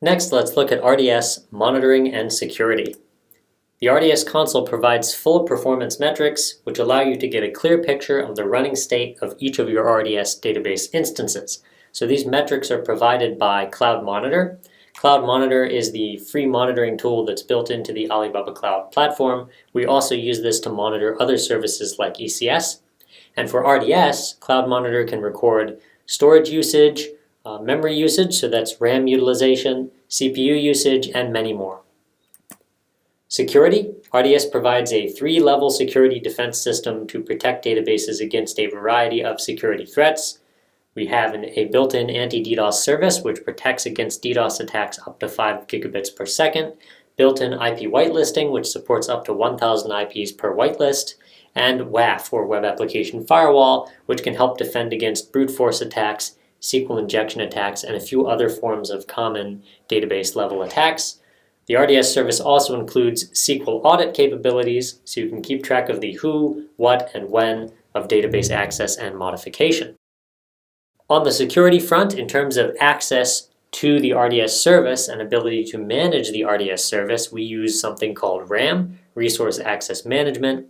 Next, let's look at RDS Monitoring and Security. The RDS console provides full performance metrics, which allow you to get a clear picture of the running state of each of your RDS database instances. So these metrics are provided by Cloud Monitor. Cloud Monitor is the free monitoring tool that's built into the Alibaba Cloud platform. We also use this to monitor other services like ECS. And for RDS, Cloud Monitor can record storage usage, memory usage, so that's RAM utilization, CPU usage, and many more. Security. RDS provides a 3-level security defense system to protect databases against a variety of security threats. We have a built-in anti-DDoS service which protects against DDoS attacks up to 5 gigabits per second, built-in IP whitelisting which supports up to 1,000 IPs per whitelist, and WAF, or Web Application Firewall, which can help defend against brute force attacks, SQL injection attacks, and a few other forms of common database level attacks. The RDS service also includes SQL audit capabilities, so you can keep track of the who, what, and when of database access and modification. On the security front, in terms of access to the RDS service and ability to manage the RDS service, we use something called RAM, Resource Access Management.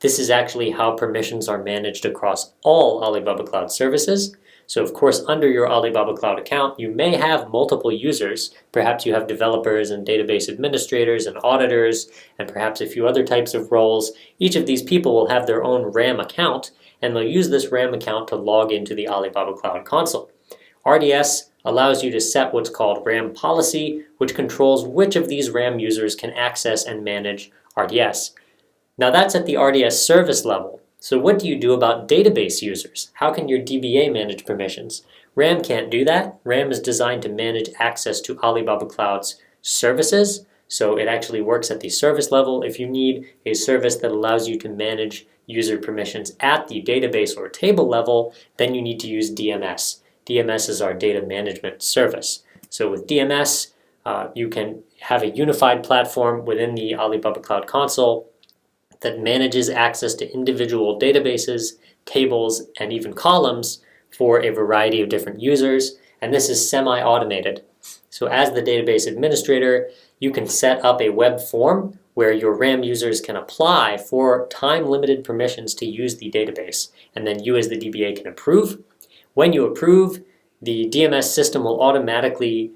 This is actually how permissions are managed across all Alibaba Cloud services. So of course, under your Alibaba Cloud account, you may have multiple users. Perhaps you have developers and database administrators and auditors, and perhaps a few other types of roles. Each of these people will have their own RAM account, and they'll use this RAM account to log into the Alibaba Cloud console. RDS allows you to set what's called RAM policy, which controls which of these RAM users can access and manage RDS. Now that's at the RDS service level. So what do you do about database users? How can your DBA manage permissions? RAM can't do that. RAM is designed to manage access to Alibaba Cloud's services. So it actually works at the service level. If you need a service that allows you to manage user permissions at the database or table level, then you need to use DMS. DMS is our data management service. So with DMS, you can have a unified platform within the Alibaba Cloud console that manages access to individual databases, tables, and even columns for a variety of different users, and this is semi-automated. So as the database administrator, you can set up a web form where your RAM users can apply for time-limited permissions to use the database, and then you as the DBA can approve. When you approve, the DMS system will automatically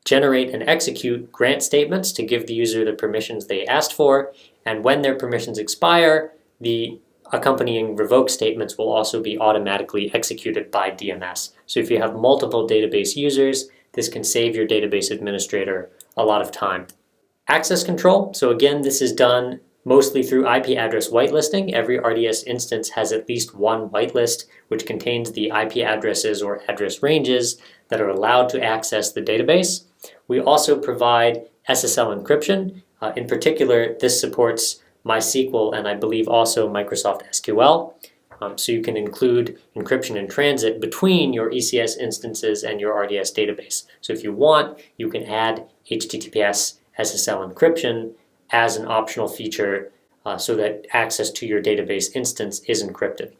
generate and execute grant statements to give the user the permissions they asked for, and when their permissions expire, the accompanying revoke statements will also be automatically executed by DMS. So if you have multiple database users, this can save your database administrator a lot of time. Access control. So again, this is done mostly through IP address whitelisting. Every RDS instance has at least one whitelist, which contains the IP addresses or address ranges that are allowed to access the database. We also provide SSL encryption. In particular, this supports MySQL and I believe also Microsoft SQL. So you can include encryption in transit between your ECS instances and your RDS database. So if you want, you can add HTTPS SSL encryption as an optional feature so that access to your database instance is encrypted.